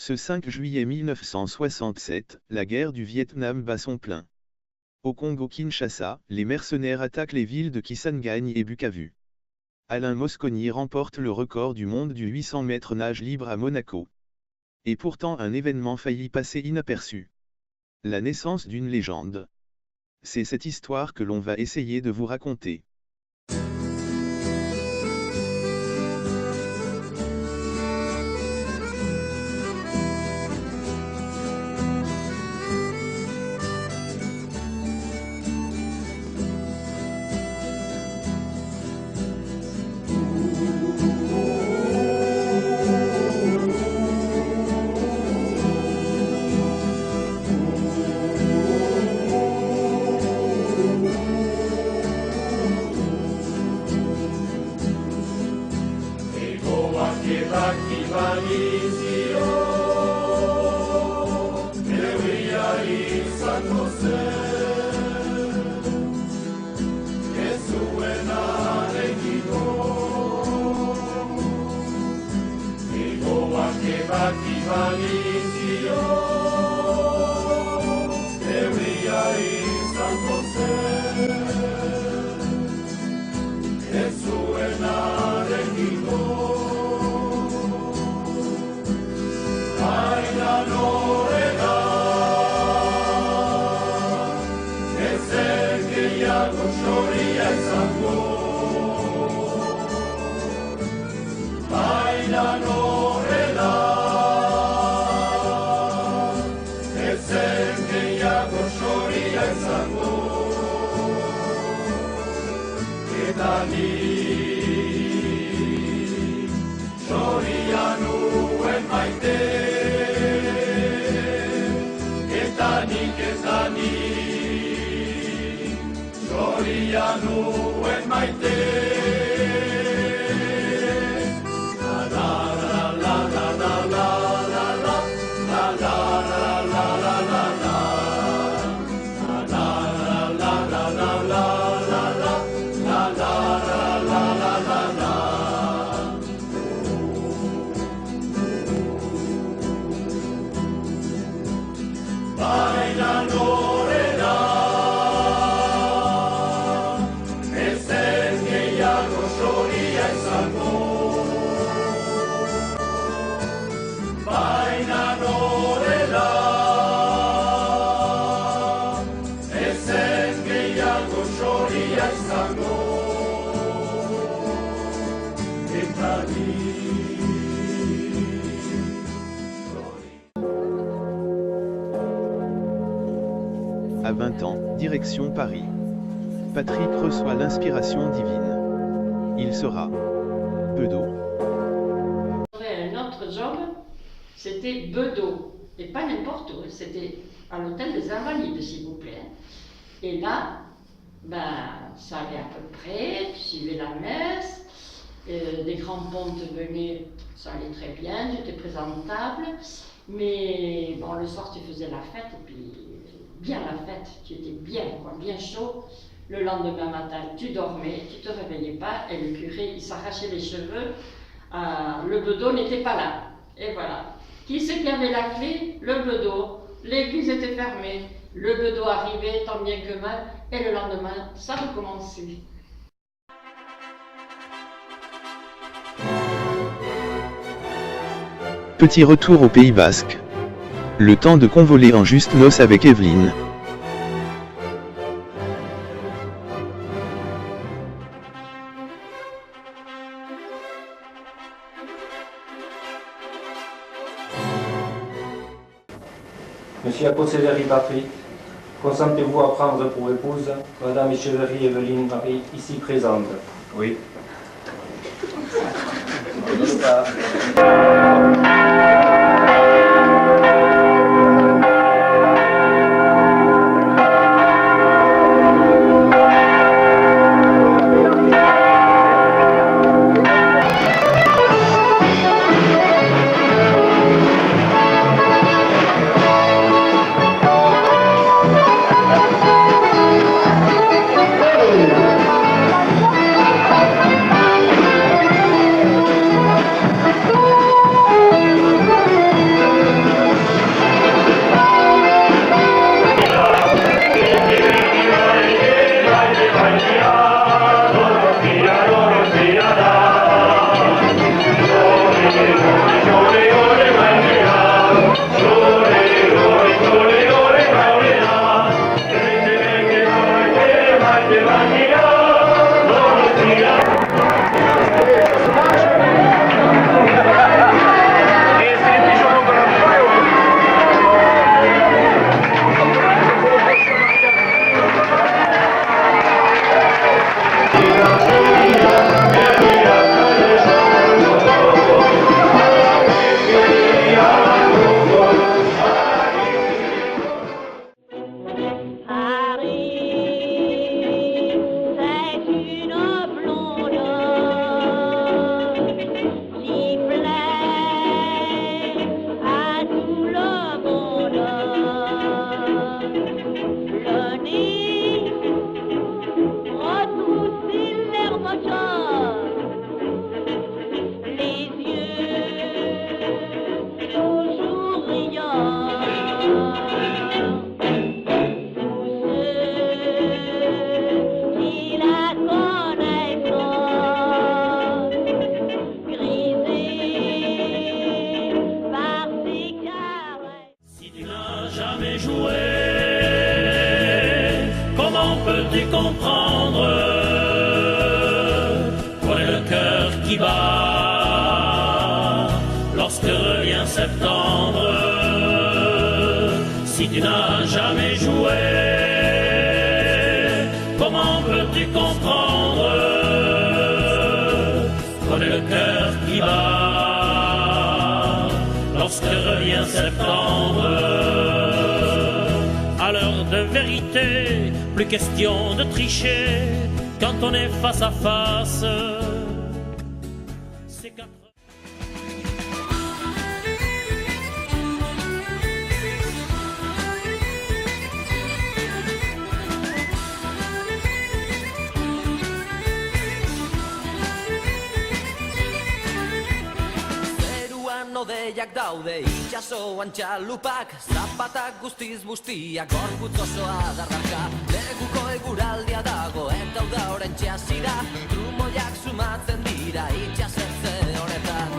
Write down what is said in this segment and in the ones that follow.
Ce 5 juillet 1967, la guerre du Vietnam bat son plein. Au Congo-Kinshasa, les mercenaires attaquent les villes de Kisangani et Bukavu. Alain Mosconi remporte le record du monde du 800 mètres nage libre à Monaco. Et pourtant un événement faillit passer inaperçu. La naissance d'une légende. C'est cette histoire que l'on va essayer de vous raconter. À 20 ans, direction Paris. Patrick reçoit l'inspiration divine. Il sera bedeau. Un autre job, c'était bedeau. Et pas n'importe où, c'était à l'hôtel des Invalides, s'il vous plaît. Et là, ça allait à peu près, tu suivais la messe, des grands pontes venaient, ça allait très bien, tu étais présentable. Mais bon, le soir, tu faisais la fête, et puis bien la fête, tu étais bien, bien chaud. Le lendemain matin, tu dormais, tu te réveillais pas, et le curé, il s'arrachait les cheveux. Le bedeau n'était pas là. Et voilà. Qui c'est qui avait la clé? Le bedeau. L'église était fermée. Le bedeau arrivait, tant bien que mal, et le lendemain, ça recommençait. Petit retour au Pays Basque. Le temps de convoler en juste noces avec Evelyne. Monsieur Apollinaire Patrick, consentez-vous à prendre pour épouse Madame Echeverrie Evelyne Marie, ici présente? Oui. qui bat lorsque revient septembre. Si tu n'as jamais joué, comment peux-tu comprendre? Connais le cœur qui bat lorsque revient septembre. À l'heure de vérité, plus question de tricher quand on est face à face. C'est quatre... Deiak daude itxasoan txalupak, zapatak guztiz bustiak, gorputz osoa darraka. Neguko eguraldia dago eta uda orentxe hasira, trumoiak sumatzen dira itxasertze honetan.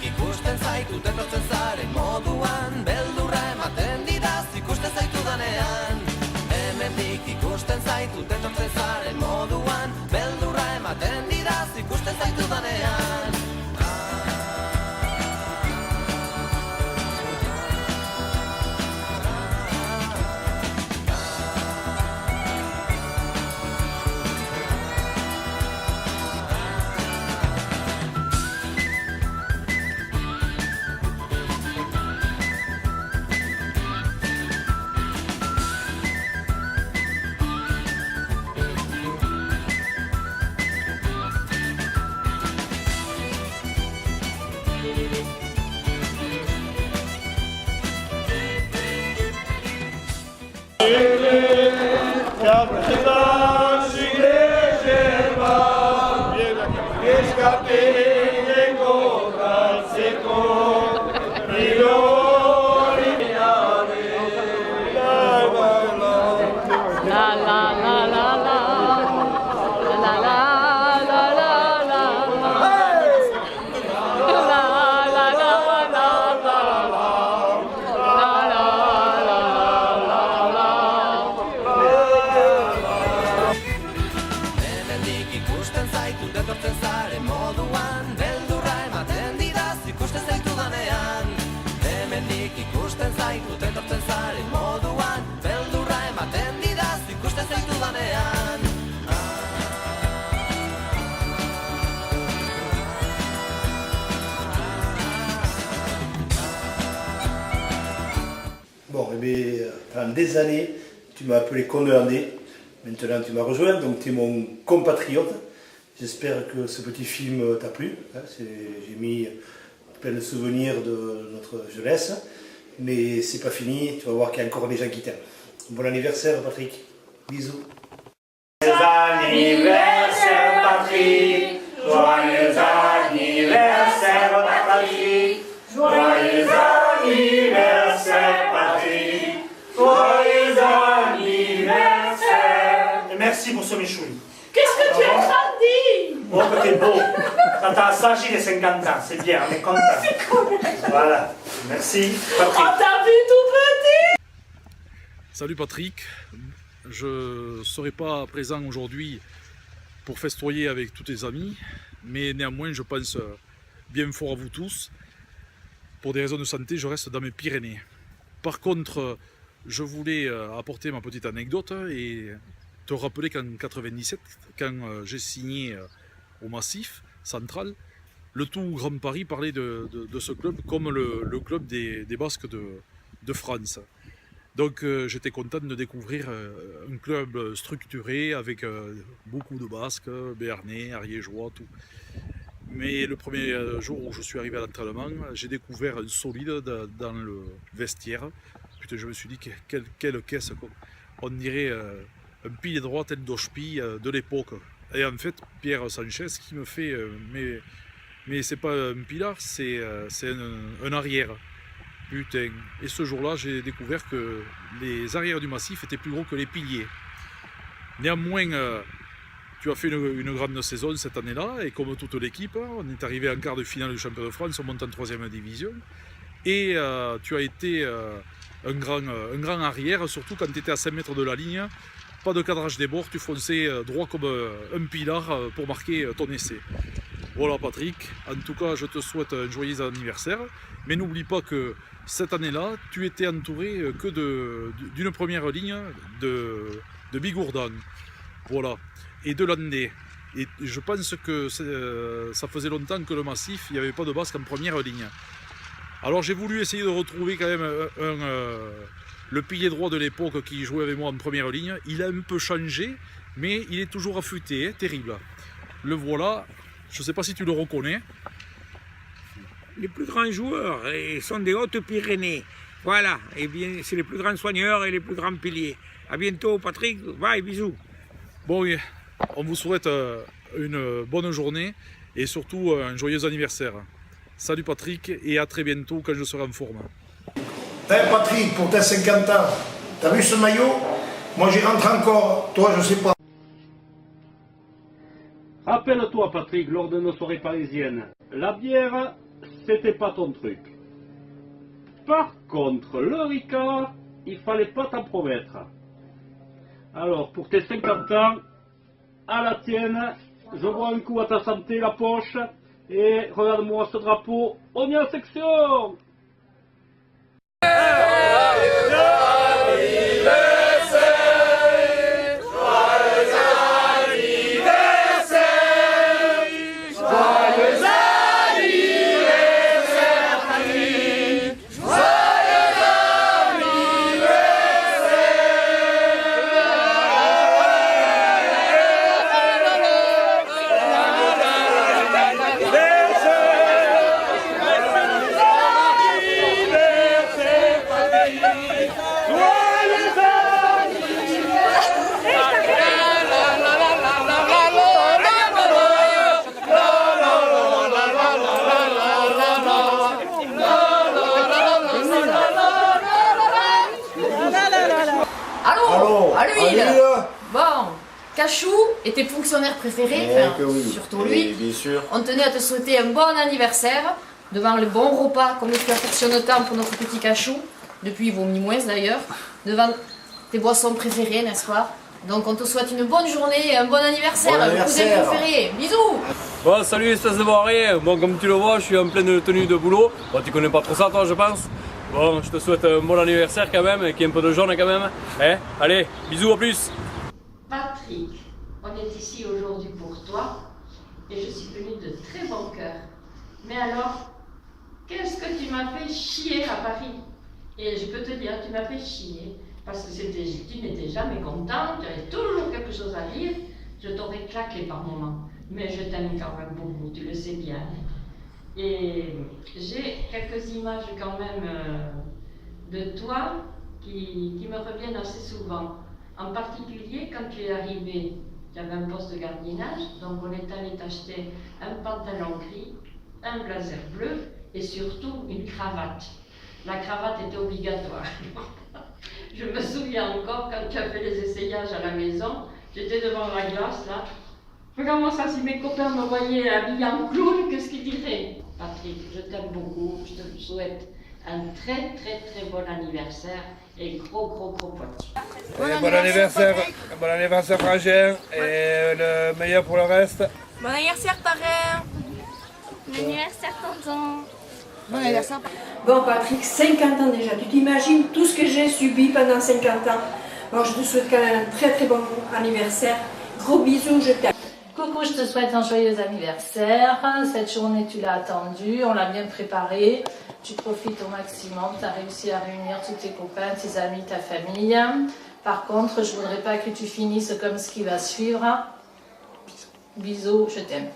Ikusten zaitut etortzen zaren moduan, beldurra ematen didaz ikusten zaitu danean. Hemendik ikusten zaitut etortzen zaren moduan, beldurra ematen didaz ikusten zaitu danean. Bon, eh bien, pendant des années, tu m'as appelé Condé. Maintenant, tu m'as rejoint, donc tu es mon compatriote. J'espère que ce petit film t'a plu. J'ai mis plein de souvenirs de notre jeunesse. Mais c'est pas fini, tu vas voir qu'il y a encore des gens qui t'aiment. Bon anniversaire, Patrick. Bisous. Joyeux anniversaire, Patrick. Joyeux anniversaire, Patrick. Joyeux anniversaire, Patrick. Joyeux anniversaire. Et merci pour ce méchoui. Qu'est-ce que tu as grandi? Oh, que t'es beau. Quand t'as assagi les 50 ans, c'est bien, on est content. Voilà. Merci, Patrick. On t'a vu tout petit. Salut Patrick, je ne serai pas présent aujourd'hui pour festoyer avec tous tes amis, mais néanmoins je pense bien fort à vous tous. Pour des raisons de santé, je reste dans mes Pyrénées. Par contre, je voulais apporter ma petite anecdote et te rappeler qu'en 97, quand j'ai signé au Massif Central, le tout Grand Paris parlait de ce club comme le club des Basques de France. Donc j'étais content de découvrir un club structuré avec beaucoup de Basques, Béarnais, Ariégeois, tout. Mais le premier jour où je suis arrivé à l'entraînement, j'ai découvert un solide dans le vestiaire. Putain, je me suis dit, quelle caisse, on dirait un pilier droit tel d'Oshpi de l'époque. Et en fait, Pierre Sanchez qui me fait, mais c'est pas un pilar, c'est un arrière. Putain. Et ce jour-là, j'ai découvert que les arrières du Massif étaient plus gros que les piliers. Néanmoins, tu as fait une grande saison cette année-là, et comme toute l'équipe, on est arrivé en quart de finale du championnat de France, on monte en 3e division. Et tu as été un grand arrière, surtout quand tu étais à 5 mètres de la ligne. Pas de cadrage des bords, tu fonçais droit comme un pilar pour marquer ton essai. Voilà Patrick, en tout cas je te souhaite un joyeux anniversaire. Mais n'oublie pas que cette année-là, tu étais entouré que d'une première ligne de Bigourdan. Voilà, et de l'Andé. Et je pense que ça faisait longtemps que le Massif, il n'y avait pas de basque en première ligne. Alors j'ai voulu essayer de retrouver quand même le pilier droit de l'époque qui jouait avec moi en première ligne. Il a un peu changé, mais il est toujours affûté, hein, terrible. Le voilà, je ne sais pas si tu le reconnais. Les plus grands joueurs sont des Hautes-Pyrénées. Voilà, et bien c'est les plus grands soigneurs et les plus grands piliers. À bientôt Patrick, bye, bisous. Bon, on vous souhaite une bonne journée et surtout un joyeux anniversaire. Salut Patrick et à très bientôt quand je serai en forme. Patrick, pour tes 50 ans, t'as vu ce maillot? Moi j'y rentre encore, toi je sais pas. Rappelle-toi Patrick, lors de nos soirées parisiennes, la bière, c'était pas ton truc. Par contre, le Ricard, il fallait pas t'en promettre. Alors, pour tes 50 ans, à la tienne, je vois un coup à ta santé, la poche, et regarde-moi ce drapeau, on est en section! Bon, Cachou était fonctionnaire préféré, surtout lui. Bien sûr. On tenait à te souhaiter un bon anniversaire, devant le bon repas, comme tu affectionnes tant pour notre petit Cachou, depuis vos moins d'ailleurs, devant tes boissons préférées, n'est-ce pas? Donc on te souhaite une bonne journée et un bon anniversaire, le cousin préféré. Bisous! Bon, salut espèce de barré. Bon, comme tu le vois, je suis en pleine tenue de boulot. Bon, tu connais pas trop ça toi, je pense. Bon, je te souhaite un bon anniversaire quand même, qu'il y ait un peu de jaune quand même. Eh, allez, bisous, à plus. Patrick, on est ici aujourd'hui pour toi et je suis venue de très bon cœur. Mais alors, qu'est-ce que tu m'as fait chier à Paris? Et je peux te dire, tu m'as fait chier parce que tu n'étais jamais content, tu avais toujours quelque chose à dire. Je t'aurais claqué par moments, mais je t'aime quand même beaucoup, tu le sais bien. Et j'ai quelques images quand même de toi qui me reviennent assez souvent. En particulier, quand tu es arrivé, tu avais un poste de gardiennage, donc on est allé t'acheter un pantalon gris, un blazer bleu et surtout une cravate. La cravate était obligatoire. Je me souviens encore quand tu as fait les essayages à la maison, j'étais devant la glace là. Regarde-moi ça, si mes copains me voyaient habillé en clown, qu'est-ce qu'ils diraient? Patrick, je t'aime beaucoup, je te souhaite un très bon anniversaire et gros pote. Bon anniversaire frangin et le meilleur pour le reste. Bon anniversaire parrain. Bon anniversaire tonton. Bon anniversaire. Bon Patrick, 50 ans déjà, tu t'imagines tout ce que j'ai subi pendant 50 ans. Bon, je te souhaite quand même un très bon anniversaire. Gros bisous, je t'aime. Coucou, je te souhaite un joyeux anniversaire. Cette journée, tu l'as attendue, on l'a bien préparée. Tu profites au maximum, tu as réussi à réunir tous tes copains, tes amis, ta famille. Par contre, je voudrais pas que tu finisses comme ce qui va suivre. Bisous, je t'aime.